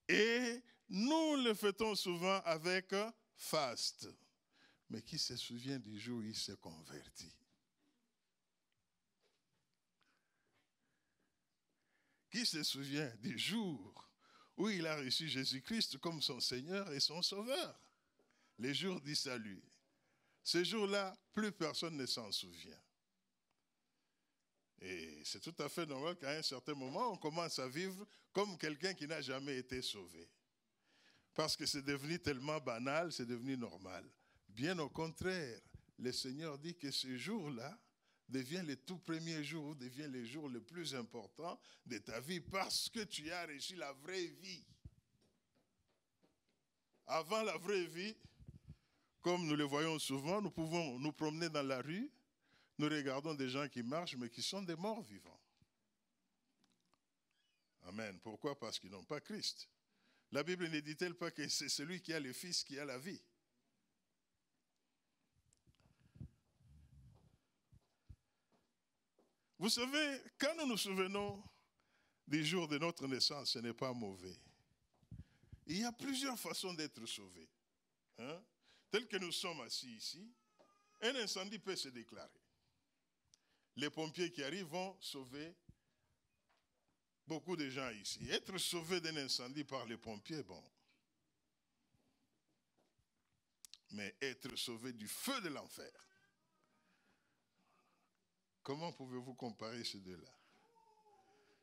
et nous le fêtons souvent avec faste. Mais qui se souvient du jour où il s'est converti? Qui se souvient du jour où il a reçu Jésus-Christ comme son Seigneur et son Sauveur? Les jours du salut. Ce jour-là, plus personne ne s'en souvient. Et c'est tout à fait normal qu'à un certain moment, on commence à vivre comme quelqu'un qui n'a jamais été sauvé. Parce que c'est devenu tellement banal, c'est devenu normal. Bien au contraire, le Seigneur dit que ce jour-là devient le tout premier jour, devient le jour le plus important de ta vie parce que tu as reçu la vraie vie. Avant la vraie vie, comme nous le voyons souvent, nous pouvons nous promener dans la rue, nous regardons des gens qui marchent mais qui sont des morts vivants. Amen. Pourquoi? Parce qu'ils n'ont pas Christ. La Bible ne dit-elle pas que c'est celui qui a le Fils qui a la vie? Vous savez, quand nous nous souvenons des jours de notre naissance, ce n'est pas mauvais. Il y a plusieurs façons d'être sauvé. Tel que nous sommes assis ici, un incendie peut se déclarer. Les pompiers qui arrivent vont sauver beaucoup de gens ici. Être sauvé d'un incendie par les pompiers, bon. Mais être sauvé du feu de l'enfer, comment pouvez-vous comparer ces deux-là?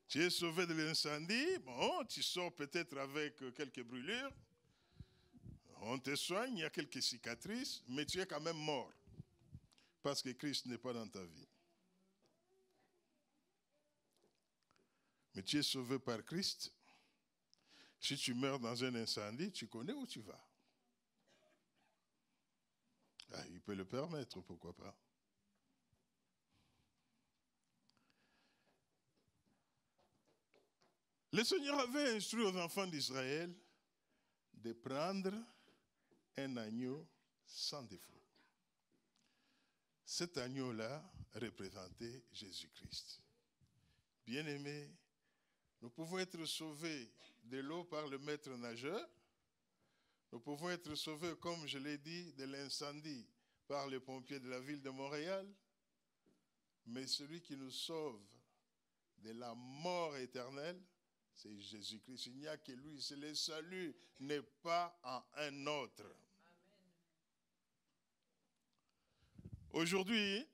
Tu es sauvé de l'incendie, bon, tu sors peut-être avec quelques brûlures, on te soigne, il y a quelques cicatrices, mais tu es quand même mort, parce que Christ n'est pas dans ta vie. Mais tu es sauvé par Christ. Si tu meurs dans un incendie, tu connais où tu vas. Il peut le permettre, pourquoi pas. Le Seigneur avait instruit aux enfants d'Israël de prendre un agneau sans défaut. Cet agneau-là représentait Jésus-Christ. Bien-aimés, nous pouvons être sauvés de l'eau par le maître nageur. Nous pouvons être sauvés, comme je l'ai dit, de l'incendie par les pompiers de la ville de Montréal. Mais celui qui nous sauve de la mort éternelle, c'est Jésus-Christ. Il n'y a que lui. C'est le salut, n'est pas en un autre. Aujourd'hui,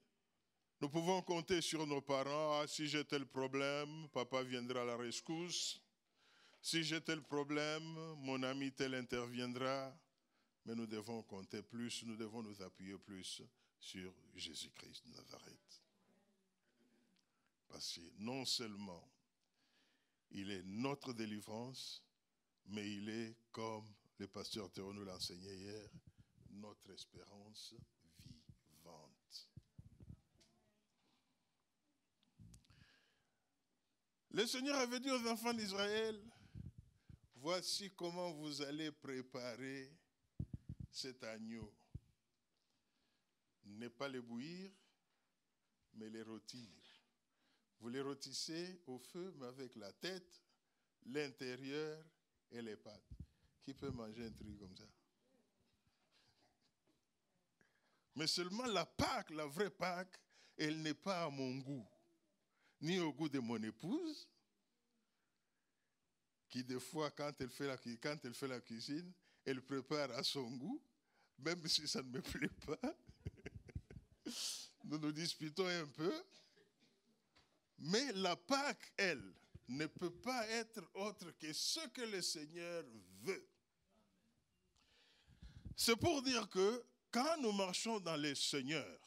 nous pouvons compter sur nos parents. Ah, si j'ai tel problème, papa viendra à la rescousse. Si j'ai tel problème, mon ami tel interviendra. Mais nous devons compter plus, nous devons nous appuyer plus sur Jésus-Christ de Nazareth. Parce que non seulement il est notre délivrance, mais il est, comme le pasteur Théo nous l'a enseigné hier, notre espérance vivante. Le Seigneur avait dit aux enfants d'Israël, voici comment vous allez préparer cet agneau. Ne pas les bouillir, mais les rôtir. Vous les rôtissez au feu, mais avec la tête, l'intérieur et les pattes. Qui peut manger un truc comme ça? Mais seulement la Pâque, la vraie Pâque, elle n'est pas à mon goût, ni au goût de mon épouse, qui des fois, quand elle fait la cuisine, elle prépare à son goût, même si ça ne me plaît pas. Nous nous disputons un peu. Mais la Pâque, elle, ne peut pas être autre que ce que le Seigneur veut. C'est pour dire que quand nous marchons dans le Seigneur,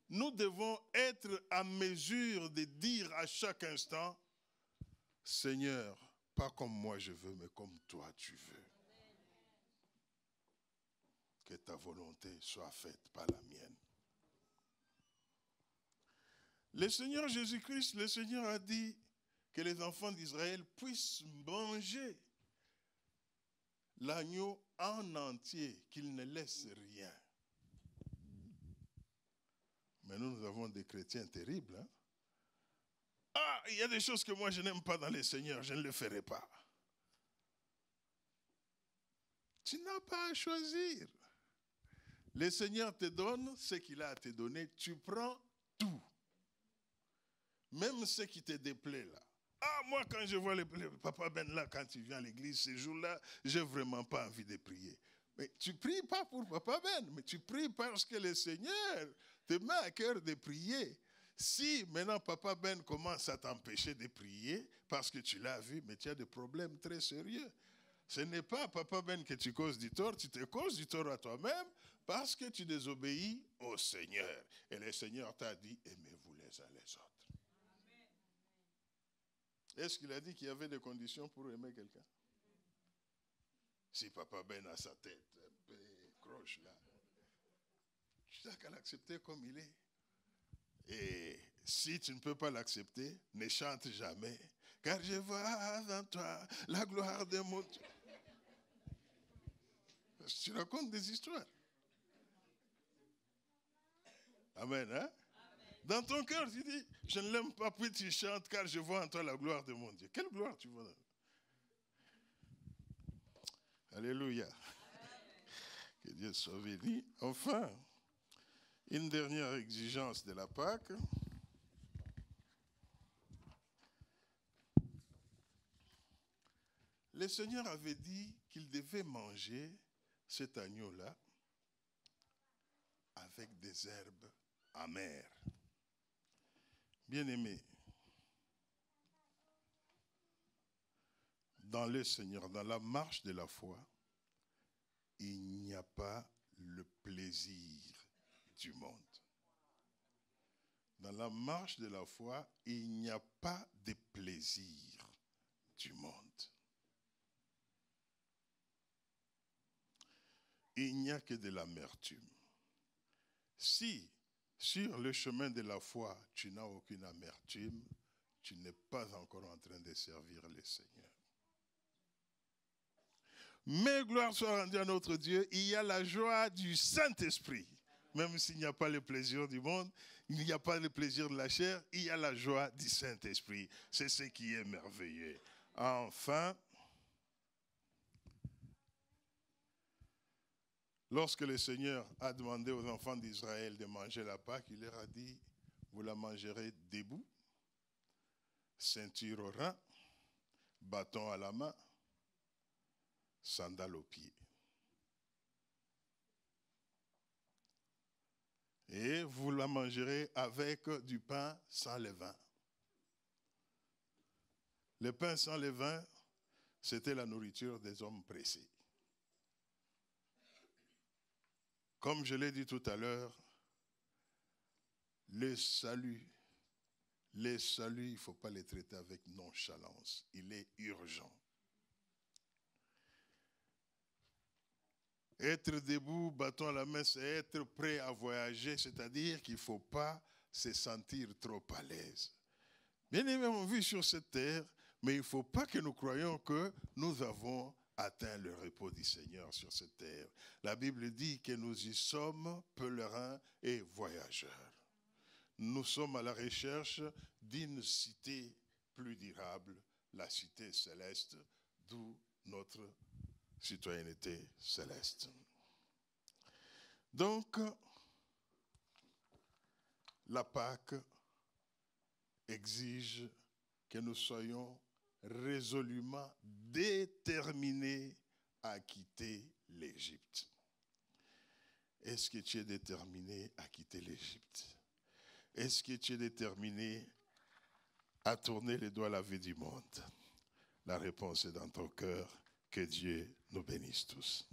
nous devons être à mesure de dire à chaque instant, Seigneur, pas comme moi je veux, mais comme toi tu veux. Que ta volonté soit faite, pas la mienne. Le Seigneur Jésus-Christ, le Seigneur a dit que les enfants d'Israël puissent manger l'agneau en entier, qu'ils ne laissent rien. Mais nous avons des chrétiens terribles. Hein? Ah, il y a des choses que moi je n'aime pas dans le Seigneur, je ne le ferai pas. Tu n'as pas à choisir. Le Seigneur te donne ce qu'il a à te donner, tu prends tout. Même ce qui te déplaît là. Ah, moi quand je vois le Papa Ben là, quand il vient à l'église, ces jours-là, j'ai vraiment pas envie de prier. Mais tu pries pas pour Papa Ben, mais tu pries parce que le Seigneur te met à cœur de prier. Si maintenant Papa Ben commence à t'empêcher de prier, parce que tu l'as vu, mais tu as des problèmes très sérieux. Ce n'est pas Papa Ben que tu causes du tort, tu te causes du tort à toi-même, parce que tu désobéis au Seigneur. Et le Seigneur t'a dit, aimez-vous les uns les autres. Est-ce qu'il a dit qu'il y avait des conditions pour aimer quelqu'un? Si Papa Ben a sa tête un peu croche là, tu n'as qu'à l'accepter comme il est. Et si tu ne peux pas l'accepter, ne chante jamais. Car je vois en toi la gloire de mon Dieu. Parce que tu racontes des histoires. Amen, hein? Dans ton cœur, tu dis, je ne l'aime pas, puis tu chantes, car je vois en toi la gloire de mon Dieu. Quelle gloire tu vois? Alléluia. Que Dieu soit béni. Enfin, une dernière exigence de la Pâque. Le Seigneur avait dit qu'il devait manger cet agneau-là avec des herbes amères. Bien-aimés, dans le Seigneur, dans la marche de la foi, il n'y a pas le plaisir du monde. Dans la marche de la foi, il n'y a pas de plaisir du monde. Il n'y a que de l'amertume. Si, sur le chemin de la foi, tu n'as aucune amertume, tu n'es pas encore en train de servir le Seigneur. Mais gloire soit rendue à notre Dieu, il y a la joie du Saint-Esprit. Même s'il n'y a pas le plaisir du monde, il n'y a pas le plaisir de la chair, il y a la joie du Saint-Esprit. C'est ce qui est merveilleux. Enfin, lorsque le Seigneur a demandé aux enfants d'Israël de manger la Pâque, il leur a dit, vous la mangerez debout, ceinture au rein, bâton à la main, sandales aux pieds. Et vous la mangerez avec du pain sans levain. Le pain sans levain, c'était la nourriture des hommes pressés. Comme je l'ai dit tout à l'heure, le salut, il ne faut pas les traiter avec nonchalance. Il est urgent. Être debout, bâton à la main, c'est être prêt à voyager, c'est-à-dire qu'il ne faut pas se sentir trop à l'aise. Bien aimé, on vit sur cette terre, mais il ne faut pas que nous croyions que nous avons atteint le repos du Seigneur sur cette terre. La Bible dit que nous y sommes pèlerins et voyageurs. Nous sommes à la recherche d'une cité plus durable, la cité céleste, d'où notre citoyenneté céleste. Donc, la Pâque exige que nous soyons résolument déterminés à quitter l'Égypte. Est-ce que tu es déterminé à quitter l'Égypte? Est-ce que tu es déterminé à tourner les doigts à la vie du monde? La réponse est dans ton cœur. Que Dieu nous bénisse tous.